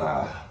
Ah.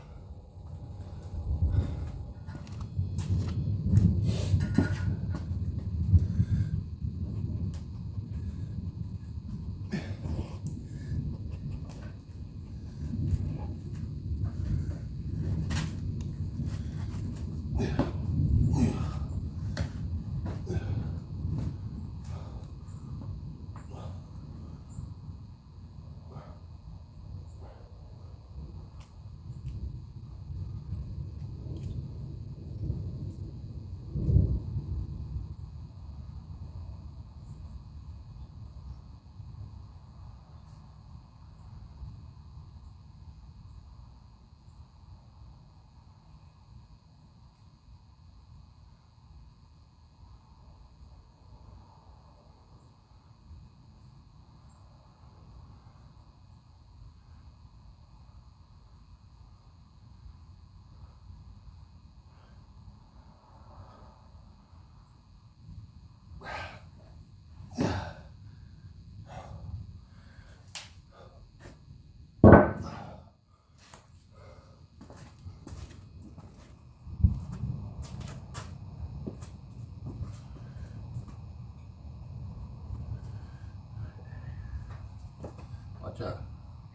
Watch out.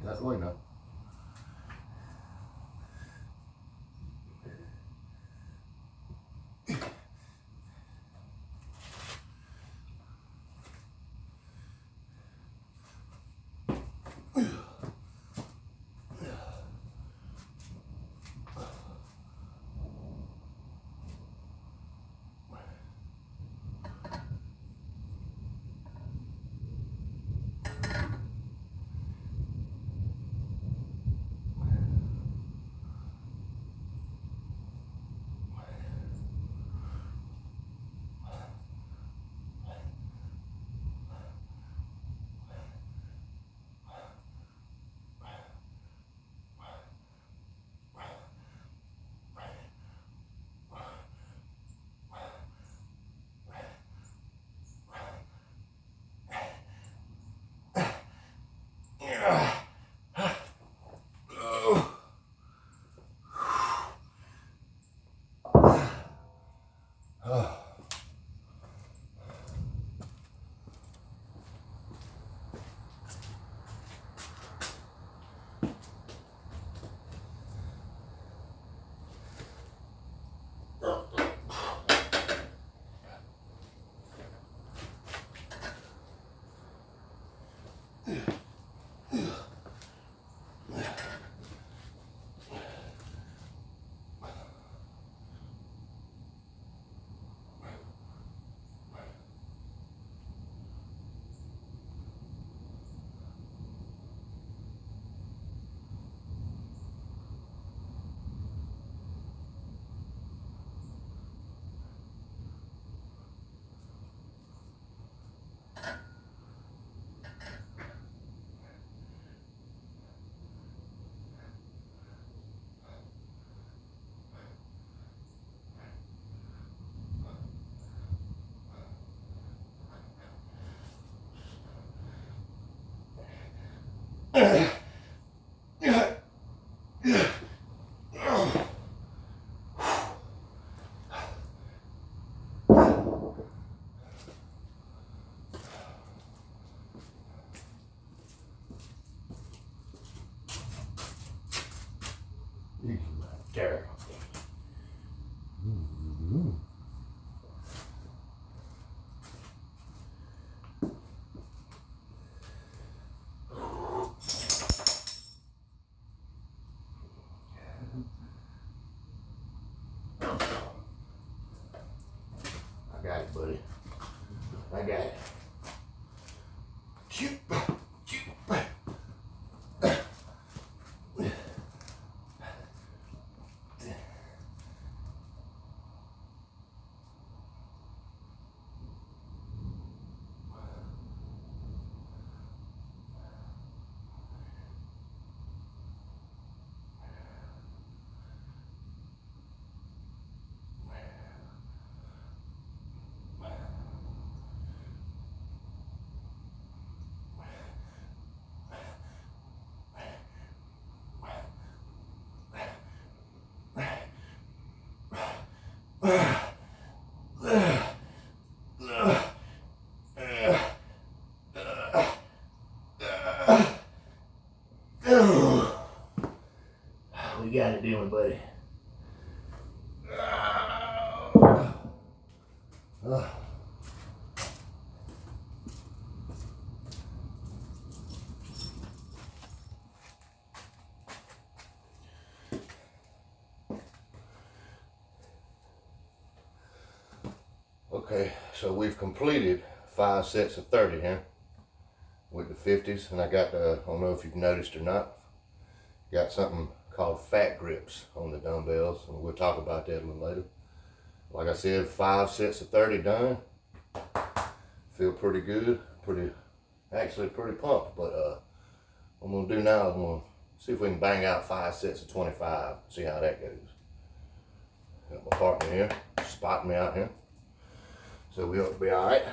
Get out the way now. There. I got it, buddy. I got it. Shoot. Shoot. it doing, buddy? Okay, so we've completed 5 sets of 30 here with the 50s, and I got I don't know if you've noticed or not, got something called fat grips on the dumbbells, and we'll talk about that a little later. Like I said, 5 sets of 30 done. Feel pretty good, actually pretty pumped. But what I'm gonna do now is I'm gonna see if we can bang out 5 sets of 25. See how that goes. Got my partner here, spotting me out here, so we ought to be all right.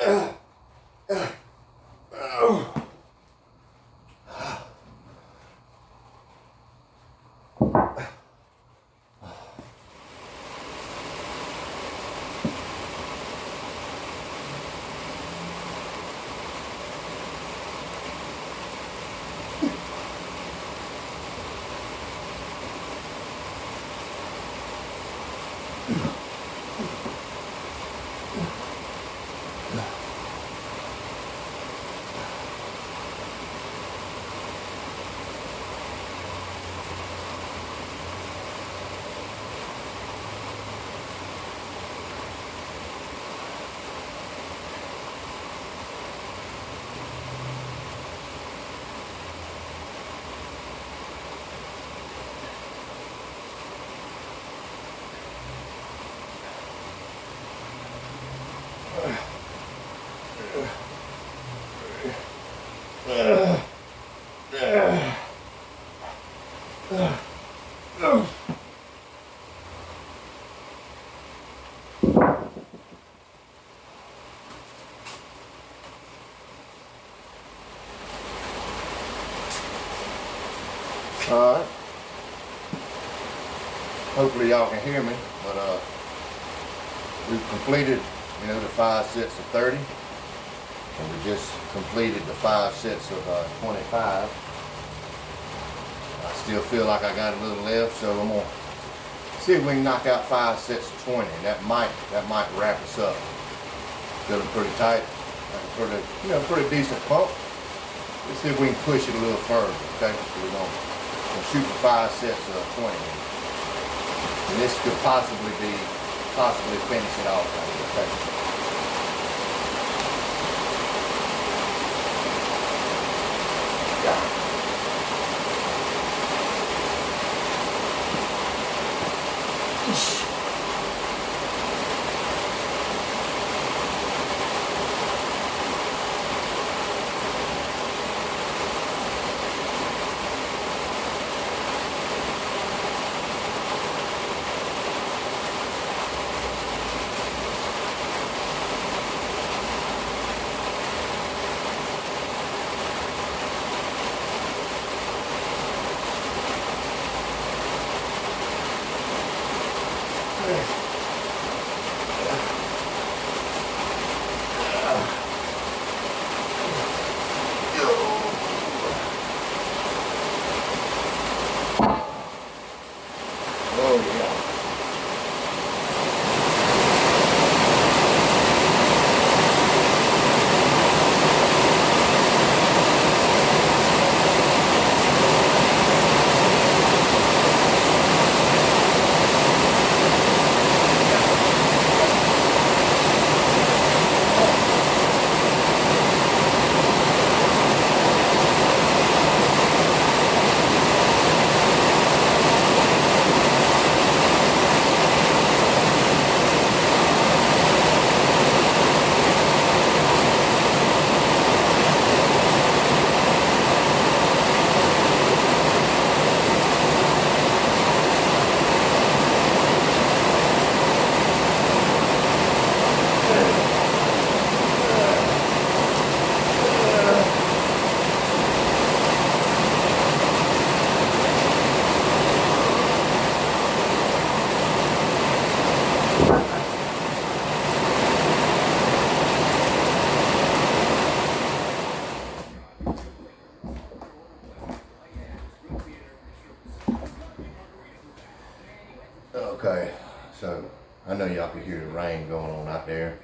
Alright. Hopefully y'all can hear me, but we've completed, the 5 sets of 30. And we just completed the 5 sets of 25. I still feel like I got a little left, so I'm gonna see if we can knock out 5 sets of 20. And that might wrap us up. Feeling pretty tight. Pretty decent pump. Let's see if we can push it a little further. Okay, so we're gonna shoot for 5 sets of 20. And this could possibly finish it off. Okay. Okay, so I know y'all can hear the rain going on out there.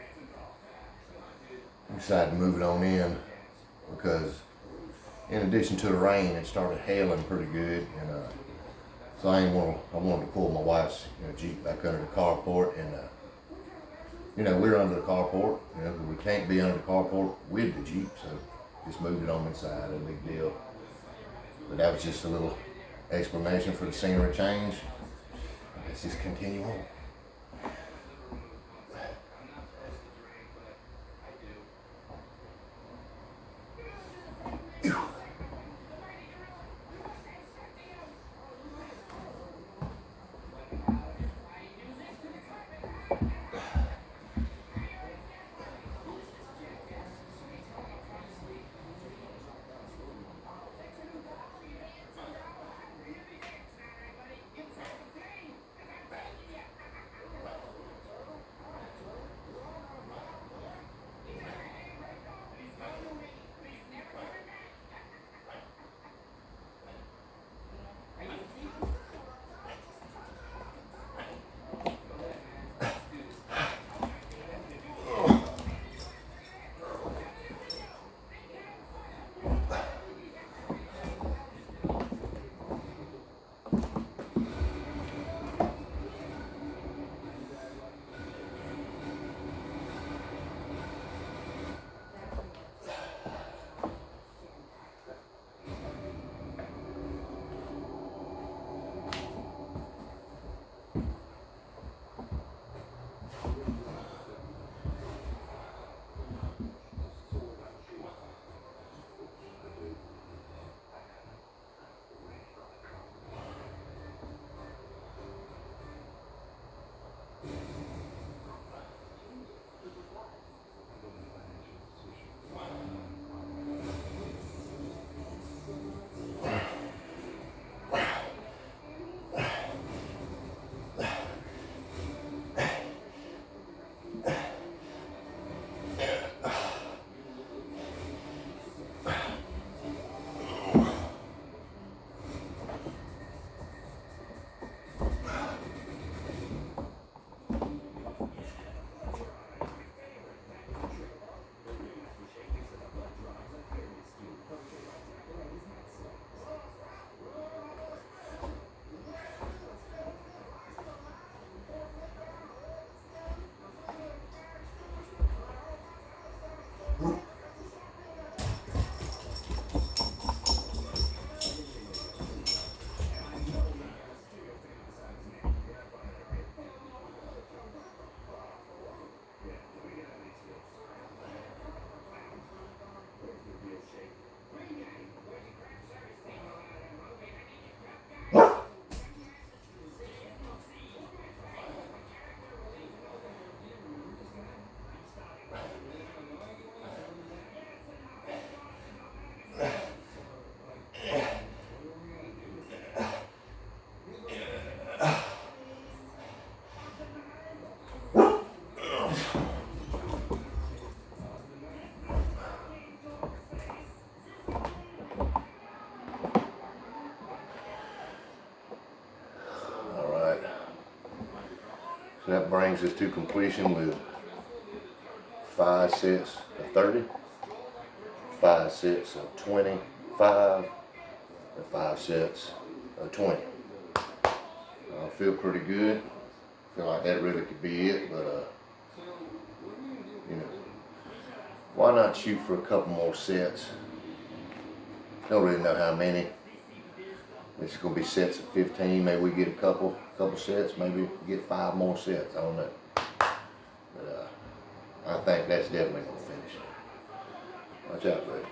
I decided to move it on in because in addition to the rain, it started hailing pretty good, and so I wanted to pull my wife's Jeep back under the carport, and we're under the carport. We can't be under the carport with the Jeep, so just moved it on inside. No big deal. But that was just a little explanation for the scenery change. Let's just continue on. So that brings us to completion with 5 sets of 30, 5 sets of 25, and 5 sets of 20. I feel pretty good. Feel like that really could be it, but you know, why not shoot for a couple more sets? Don't really know how many. It's gonna be sets of 15. Maybe we get a couple sets. Maybe get 5 more sets. I don't know. But I think that's definitely gonna finish. Watch out, buddy.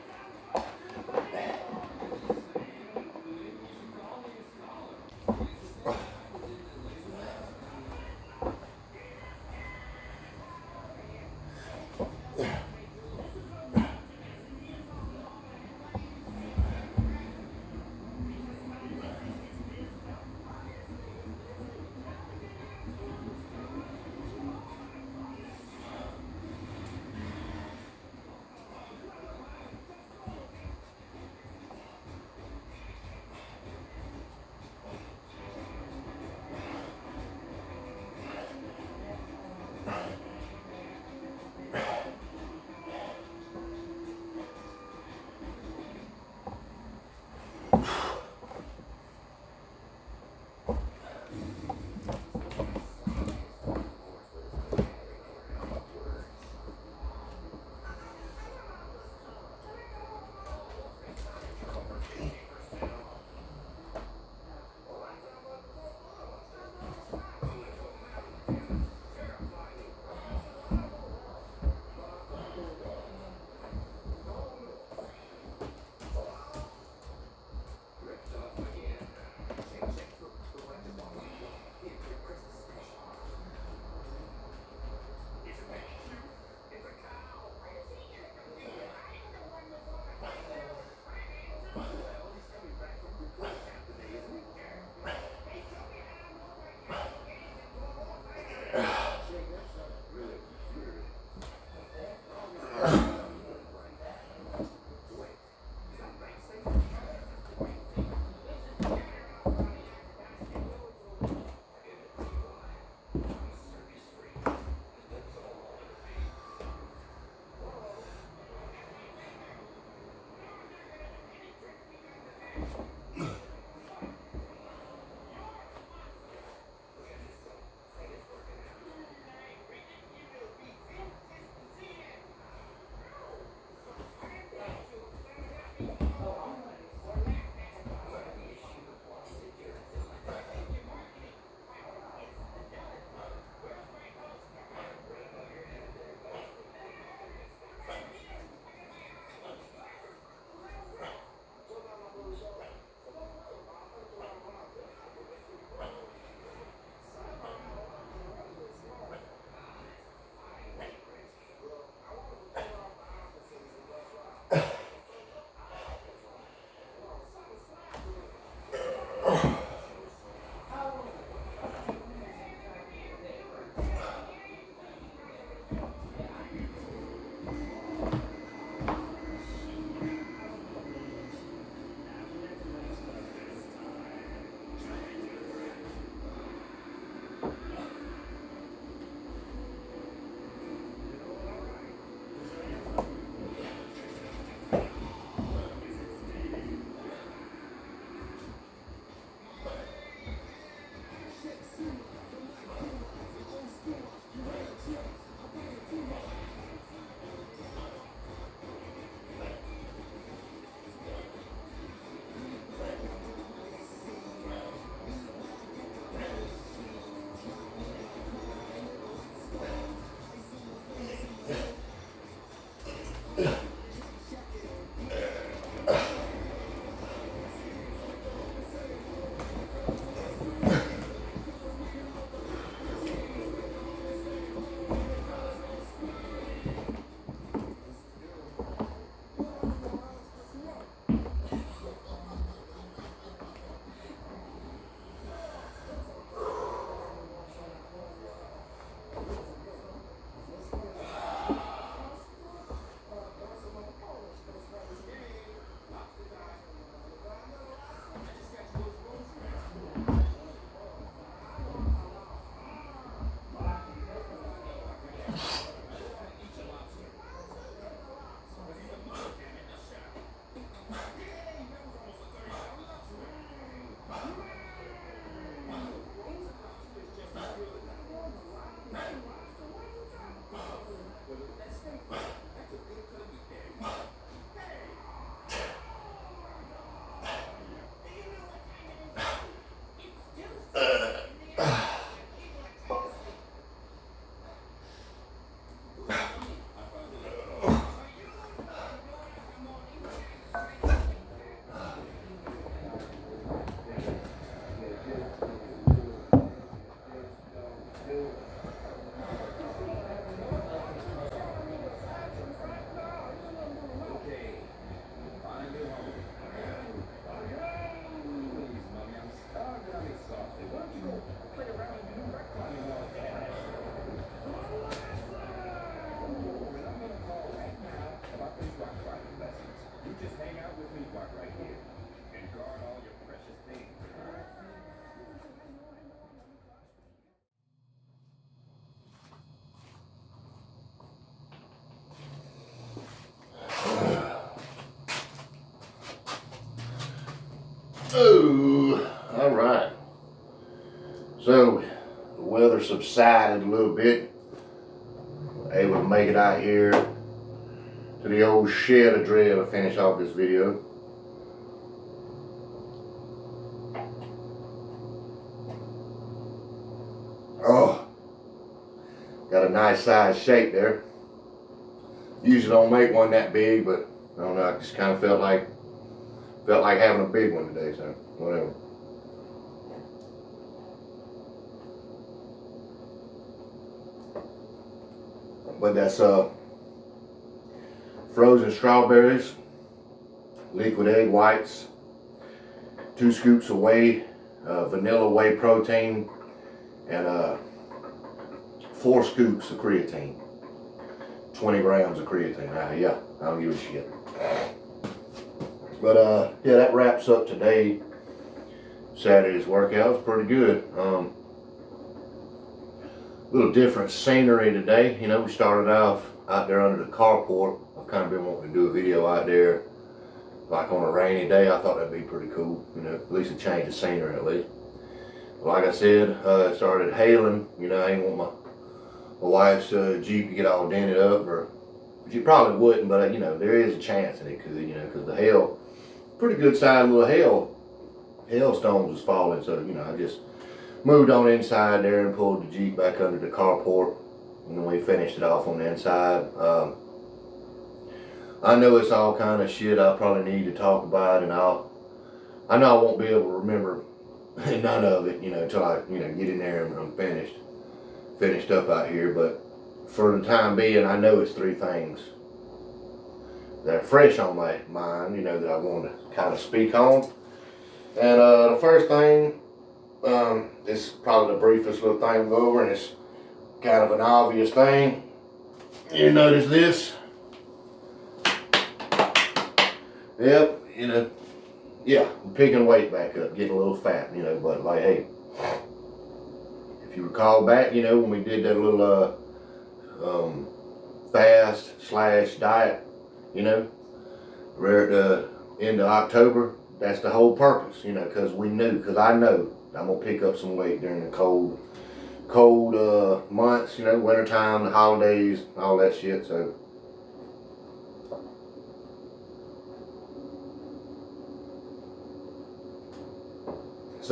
Oh, all right. So the weather subsided a little bit. Able to make it out here to the old shed of dread to finish off this video. Oh, got a nice size shake there. Usually don't make one that big, but I don't know, I just kind of felt like having a big one today, so whatever. But that's frozen strawberries, liquid egg whites, 2 scoops of whey, vanilla whey protein, and 4 scoops of creatine. 20 grams of creatine. Yeah, I don't give a shit. But yeah, that wraps up today. Saturday's workout was pretty good. Little different scenery today. You know, we started off out there under the carport. I've kind of been wanting to do a video out there, like on a rainy day. I thought that'd be pretty cool. You know, at least a change of scenery at least. Like I said, it started hailing. You know, I ain't want my wife's Jeep to get all dented up, or she probably wouldn't, but you know, there is a chance that it could, you know, because the hail, pretty good sized little hailstones was falling. So, you know, I just moved on inside there and pulled the Jeep back under the carport, and then we finished it off on the inside. I know it's all kind of shit I probably need to talk about, and I know I won't be able to remember none of it, you know, until I, you know, get in there and I'm finished up out here. But for the time being, I know it's 3 things that are fresh on my mind, you know, that I want to kind of speak on. And the first thing, this is probably the briefest little thing to go over, and it's kind of an obvious thing. You notice this? Yep, you know, yeah, I'm picking weight back up, getting a little fat, you know, but like, hey, if you recall back, you know, when we did that little fast/diet, you know, right at the end of October, that's the whole purpose, you know, because I know I'm gonna pick up some weight during the cold months, you know, wintertime, the holidays, all that shit. So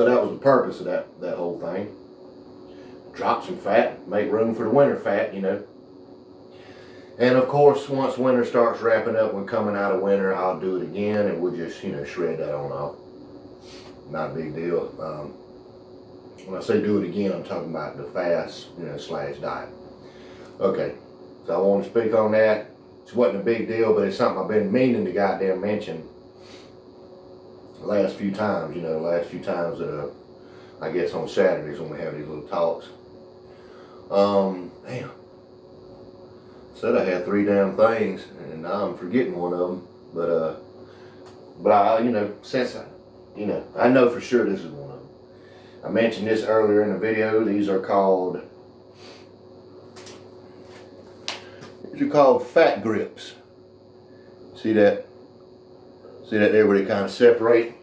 that was the purpose of that whole thing. Drop some fat, make room for the winter fat, you know. And of course, once winter starts wrapping up, we're coming out of winter, I'll do it again, and we'll just, you know, shred that on off. Not a big deal. When I say do it again, I'm talking about the fast, you know, /diet. Okay, so I want to speak on that. It wasn't a big deal, but it's something I've been meaning to goddamn mention the last few times, you know, that I guess on Saturdays when we have these little talks. Damn. Said I had 3 damn things, and now I'm forgetting one of them. But I, you know, since I know for sure this is one of them. I mentioned this earlier in the video. These are called fat grips. See that? See that there where they kind of separate?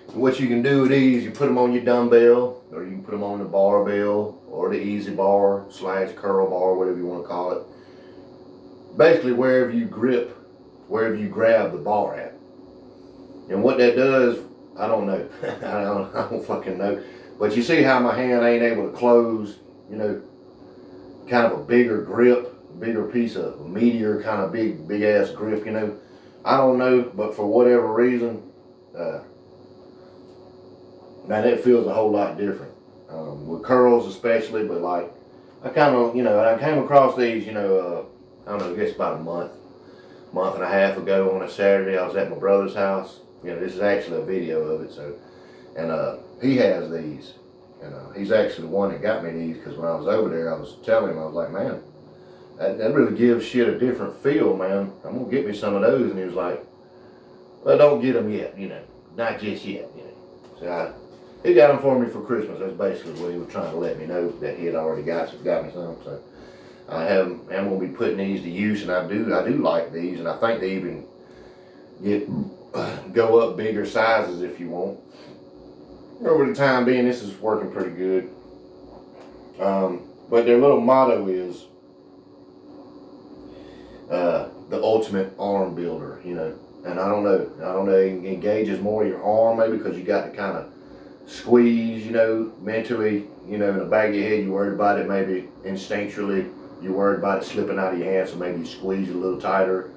And what you can do with these, you put them on your dumbbell, or you can put them on the barbell, or the easy bar / curl bar, whatever you want to call it. Basically wherever you grab the bar at. And what that does, I don't know. I don't fucking know. But you see how my hand ain't able to close, you know, kind of a bigger grip, bigger piece of meatier kind of big ass grip, you know. I don't know, but for whatever reason, man, it feels a whole lot different. With curls especially, but like, I kind of, you know, I came across these, you know, I don't know, I guess about a month and a half ago on a Saturday. I was at my brother's house. You know, this is actually a video of it, so, and he has these, and he's actually the one that got me these, because when I was over there, I was telling him, I was like, man, that really gives shit a different feel, man. I'm gonna get me some of those. And he was like, well, don't get them yet, you know, not just yet, you know. So he got them for me for Christmas. That's basically what he was trying to let me know, that he had already got me some. So I'm gonna be putting these to use, and I do like these, and I think they even get go up bigger sizes if you want. Over the time being, this is working pretty good. But their little motto is the ultimate arm builder, you know. And I don't know, it engages more your arm maybe because you got to kind of squeeze, you know, mentally, you know, in the back of your head, you're worried about it, maybe instinctually, you're worried about it slipping out of your hand, so maybe you squeeze it a little tighter.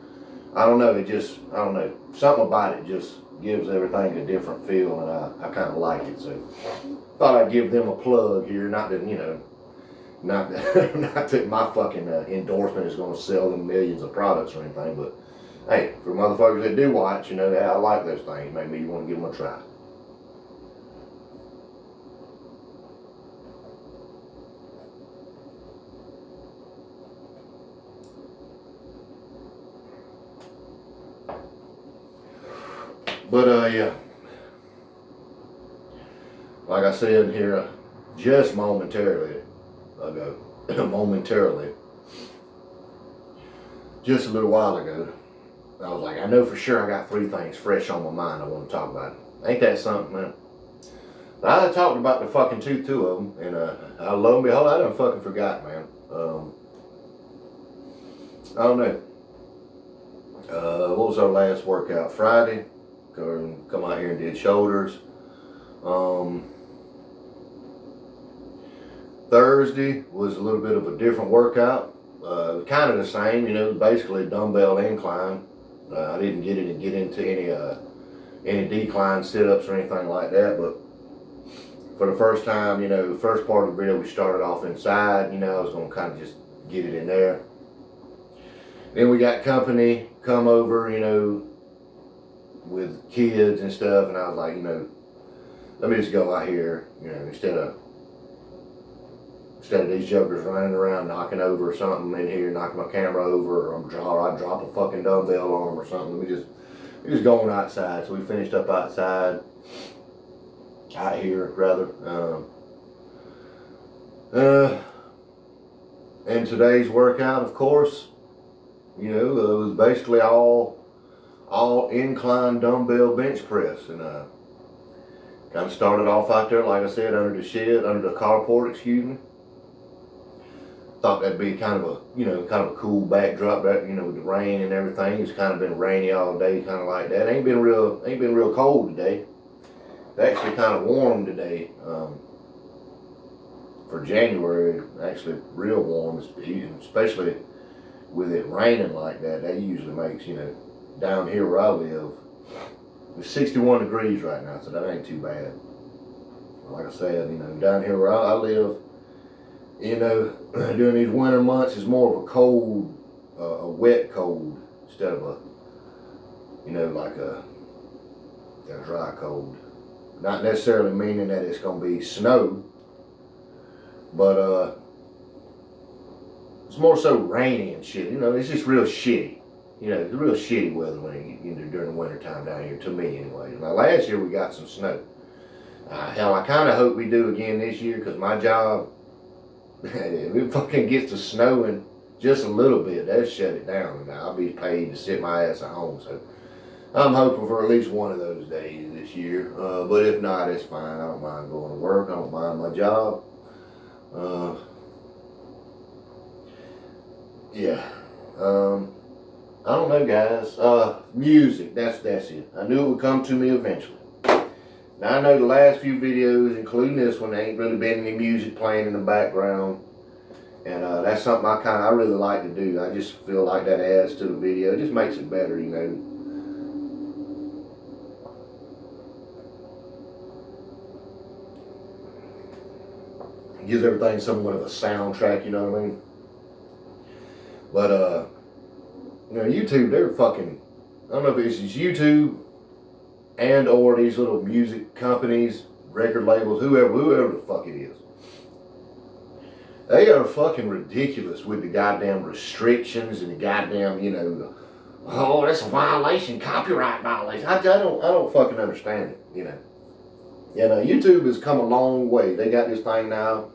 I don't know, I don't know, something about it just gives everything a different feel, and I kind of like it, so thought I'd give them a plug here, not that, you know, not that my fucking endorsement is going to sell them millions of products or anything, but hey, for motherfuckers that do watch, you know, I like those things, maybe you want to give them a try. But yeah, like I said here just momentarily ago, just a little while ago, I was like, I know for sure I got 3 things fresh on my mind I want to talk about. Ain't that something, man? I talked about the fucking two of them, and lo and behold, I done fucking forgot, man. I don't know. What was our last workout? Friday. Come out here and did shoulders. Thursday was a little bit of a different workout. Kind of the same, you know, basically dumbbell incline. I didn't get into any decline sit-ups or anything like that, but for the first time, you know, the first part of the video we started off inside, you know, I was going to kind of just get it in there. Then we got company come over, you know, with kids and stuff, and I was like, you know, let me just go out here, you know, instead of these jokers running around knocking over something in here, knocking my camera over, or I drop a fucking dumbbell arm or something. We just going outside. So we finished up outside, out here rather. And today's workout, of course, you know, it was basically all incline dumbbell bench press, and kind of started off out there, like I said, under the carport, excuse me. Thought that'd be kind of a cool backdrop, that, you know, with the rain and everything. It's kind of been rainy all day, kind of like that. Ain't been real cold today. It's actually kind of warm today. For January, actually real warm, especially with it raining like that. That usually makes, you know, down here where I live, it's 61 degrees right now, so that ain't too bad. Like I said, you know, down here where I live, you know, during these winter months, it's more of a cold, a wet cold, instead of a, you know, like a dry cold. Not necessarily meaning that it's going to be snow, but it's more so rainy and shit. You know, it's just real shitty. You know, it's real shitty weather during the winter time down here, to me anyway. Now, last year we got some snow. Hell, I kind of hope we do again this year, because my job, if it fucking gets to snowing just a little bit, they'll shut it down, and I'll be paid to sit my ass at home. So I'm hoping for at least one of those days this year. But if not, it's fine. I don't mind going to work. I don't mind my job. Yeah. I don't know, guys. Music. That's it. I knew it would come to me eventually. Now, I know the last few videos, including this one, there ain't really been any music playing in the background. And that's something I really like to do. I just feel like that adds to the video. It just makes it better, you know. It gives everything somewhat of a soundtrack, you know what I mean? But, you know, YouTube, they're fucking, I don't know if it's just YouTube and or these little music companies, record labels, whoever the fuck it is. They are fucking ridiculous with the goddamn restrictions and the goddamn, you know, oh, that's a violation, copyright violation. I don't fucking understand it, you know. You know, YouTube has come a long way. They got this thing now,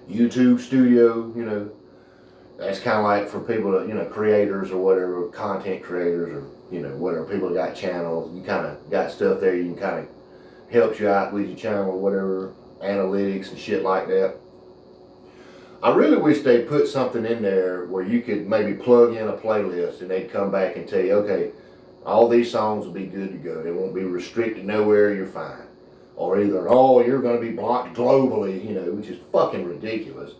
YouTube Studio, you know. That's kind of like for people that, you know, creators or whatever, content creators or You know, whatever, people got channels, you kind of got stuff there, you can kind of helps you out with your channel or whatever, analytics and shit like that. I really wish they put something in there where you could maybe plug in a playlist and they'd come back and tell you, okay, all these songs will be good to go. They won't be restricted nowhere, you're fine. Or either, oh, you're going to be blocked globally, you know, which is fucking ridiculous.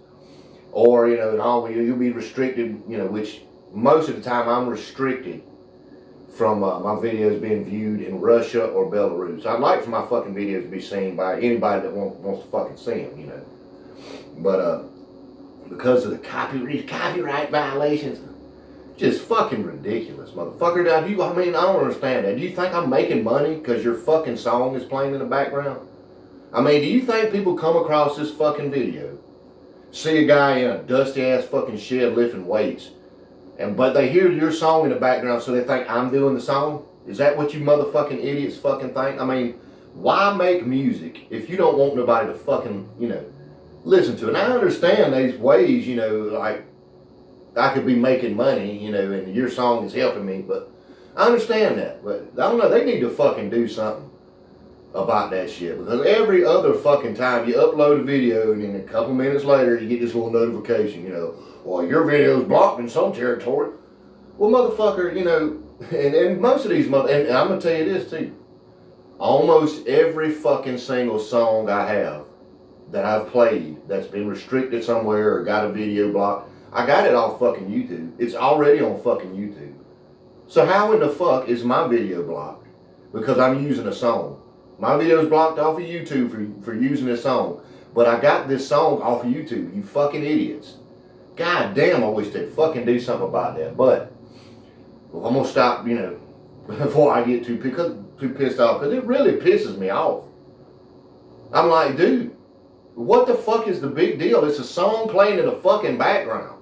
Or, you know, oh, you'll be restricted, you know, which most of the time I'm restricted from my videos being viewed in Russia or Belarus. I'd like for my fucking videos to be seen by anybody that wants to fucking see them, you know. But because of the copyright violations, just fucking ridiculous, motherfucker. I mean, I don't understand that. Do you think I'm making money because your fucking song is playing in the background? I mean, do you think people come across this fucking video, see a guy in a dusty ass fucking shed lifting weights, but they hear your song in the background, so they think I'm doing the song? Is that what you motherfucking idiots fucking think? I mean, why make music if you don't want nobody to fucking, you know, listen to it? And I understand these ways, you know, like, I could be making money, you know, and your song is helping me, but I understand that. But I don't know, they need to fucking do something about that shit, because every other fucking time you upload a video and then a couple minutes later you get this little notification, you know, well, your video's blocked in some territory. Well, motherfucker, you know, and most of these and I'm gonna tell you this too, almost every fucking single song I have that I've played that's been restricted somewhere or got a video blocked, I got it off fucking YouTube. It's already on fucking YouTube. So how in the fuck is my video blocked because I'm using a song? My video's blocked off of YouTube for using this song, but I got this song off of YouTube. You fucking idiots. God damn, I wish they'd fucking do something about that. But well, I'm gonna stop, you know, before I get too pissed off, because it really pisses me off. I'm like, dude, what the fuck is the big deal? It's a song playing in the fucking background.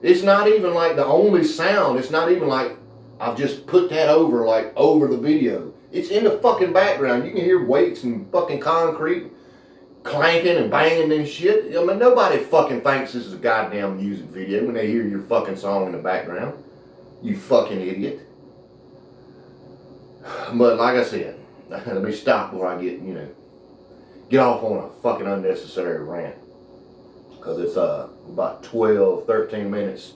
It's not even like the only sound. It's not even like I've just put that over, like, over the video. It's in the fucking background. You can hear weights and fucking concrete clanking and banging and shit. I mean, nobody fucking thinks this is a goddamn music video when they hear your fucking song in the background. You fucking idiot. But like I said, let me stop before I get, you know, get off on a fucking unnecessary rant. Because it's about 12, 13 minutes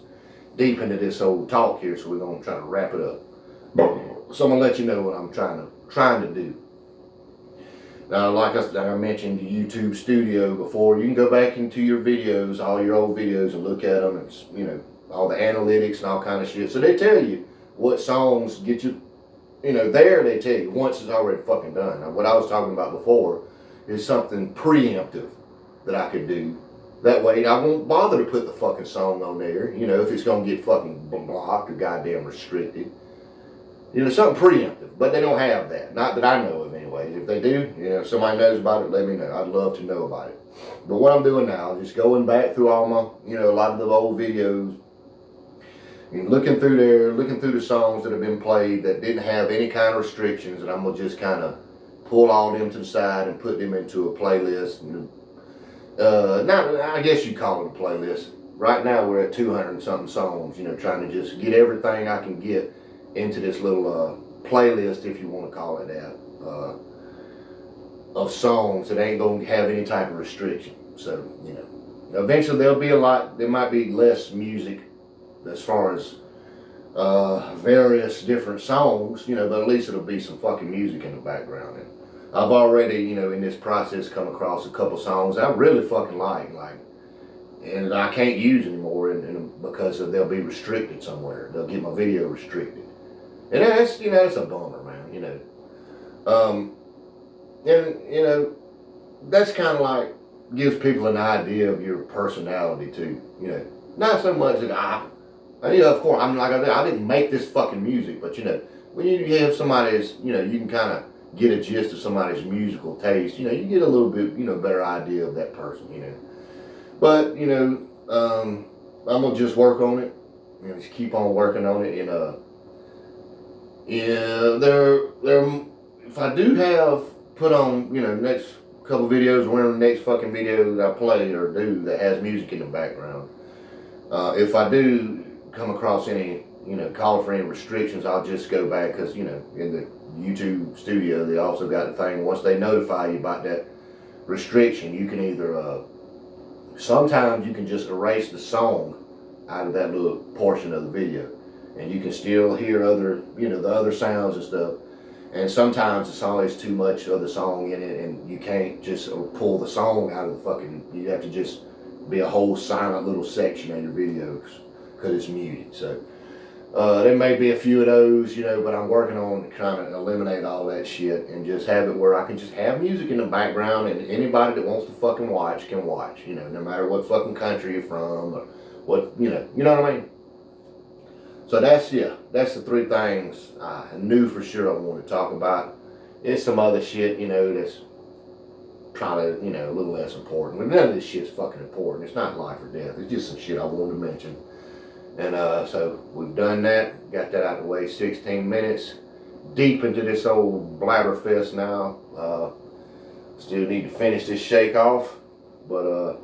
deep into this old talk here, so we're going to try to wrap it up. So I'm going to let you know what I'm trying to do. Now, like I mentioned, the YouTube Studio before, you can go back into your videos, all your old videos, and look at them, and, you know, all the analytics and all kind of shit. So they tell you what songs get you, you know, there they tell you once it's already fucking done. Now, what I was talking about before is something preemptive that I could do. That way I won't bother to put the fucking song on there, you know, if it's going to get fucking blocked or goddamn restricted. You know, something preemptive, but they don't have that. Not that I know of anyways. If they do, you know, if somebody knows about it, let me know. I'd love to know about it. But what I'm doing now is just going back through all my, you know, a lot of the old videos, and looking through there, looking through the songs that have been played that didn't have any kind of restrictions, and I'm going to just kind of pull all them to the side and put them into a playlist. And, I guess you call it a playlist. Right now we're at 200 and something songs, you know, trying to just get everything I can get into this little playlist, if you want to call it that, of songs that ain't going to have any type of restriction. So, you know, eventually there'll be there might be less music as far as various different songs, you know, but at least it'll be some fucking music in the background. And I've already, you know, in this process come across a couple songs I really fucking like, and I can't use anymore because they'll be restricted somewhere. They'll get my video restricted. And that's, you know, it's a bummer, man, you know. And, you know, that's kind of like, gives people an idea of your personality too, you know. Not so much that you know, of course, I'm like I didn't make this fucking music, but, you know, when you have somebody's, you know, you can kind of get a gist of somebody's musical taste, you know, you get a little bit, you know, better idea of that person, you know. But, you know, I'm going to just work on it, you know, just keep on working on it, and, yeah, if I do have put on, you know, next couple videos, or the next fucking video that I play or do that has music in the background, if I do come across any you know, call for any restrictions, I'll just go back, because, you know, in the YouTube studio, they also got the thing, once they notify you about that restriction, you can either, sometimes you can just erase the song out of that little portion of the video, and you can still hear other, you know, the other sounds and stuff. And sometimes the song is too much of the song in it, and you can't just pull the song out of the fucking, you have to just be a whole silent little section of your videos, because it's muted. So there may be a few of those, you know, but I'm working on kind of eliminate all that shit and just have it where I can just have music in the background, and anybody that wants to fucking watch can watch, you know, no matter what fucking country you're from or what, you know what I mean? So that's, yeah, that's the three things I knew for sure I wanted to talk about. It's some other shit, you know, that's probably, you know, a little less important. But none of this shit's fucking important. It's not life or death. It's just some shit I wanted to mention. And so we've done that, got that out of the way. 16 minutes deep into this old blabberfest now. Still need to finish this shake off, but a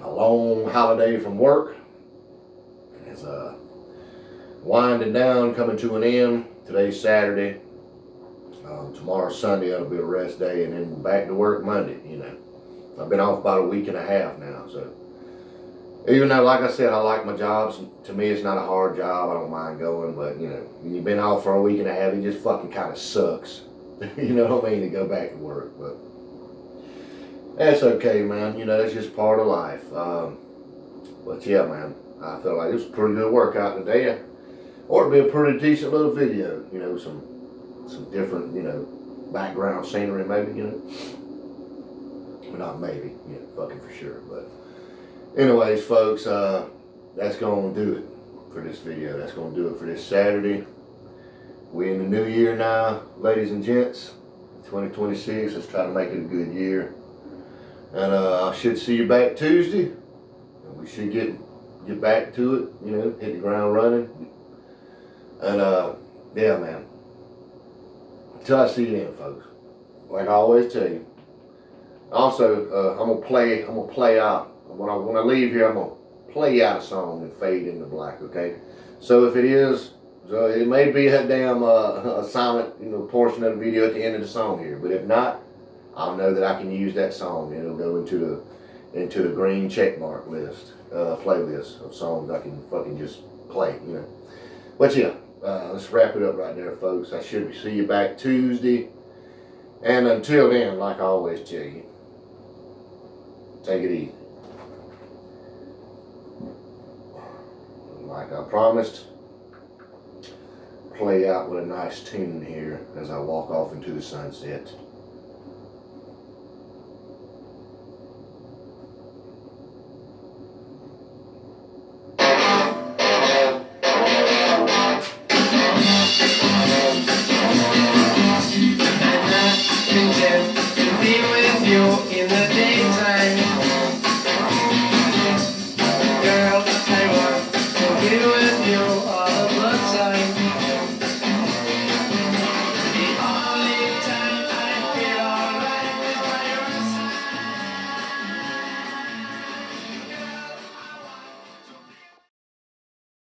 long holiday from work is winding down, coming to an end. Today's Saturday. Tomorrow's Sunday. It'll be a rest day, and then back to work Monday. You know, I've been off about a week and a half now, so even though, like I said, I like my jobs. To me, it's not a hard job. I don't mind going, but you know, when you've been off for a week and a half, it just fucking kind of sucks. You know what I mean? To go back to work, but that's okay, man. You know, that's just part of life. But yeah, man, I felt like it was a pretty good workout today, or it'd be a pretty decent little video. You know, some different, you know, background scenery, maybe, you know. Well, not maybe, you know, fucking for sure. But anyways, folks, that's gonna do it for this video. That's gonna do it for this Saturday. We're in the new year now, ladies and gents. 2026. Let's try to make it a good year. And I should see you back Tuesday. And we should get back to it, you know, hit the ground running. And yeah, man. Until I see you then, folks. Like I always tell you. Also, I'm gonna play out when I leave here. I'm gonna play out a song and fade into black. Okay. So if it is, so it may be a damn a silent, you know, portion of the video at the end of the song here. But if not, I'll know that I can use that song, and it'll go into the green check mark list, playlist of songs I can fucking just play. You know. But yeah. Let's wrap it up right there, folks. I should see you back Tuesday. And until then, like I always tell you, take it easy. Like I promised, play out with a nice tune here as I walk off into the sunset.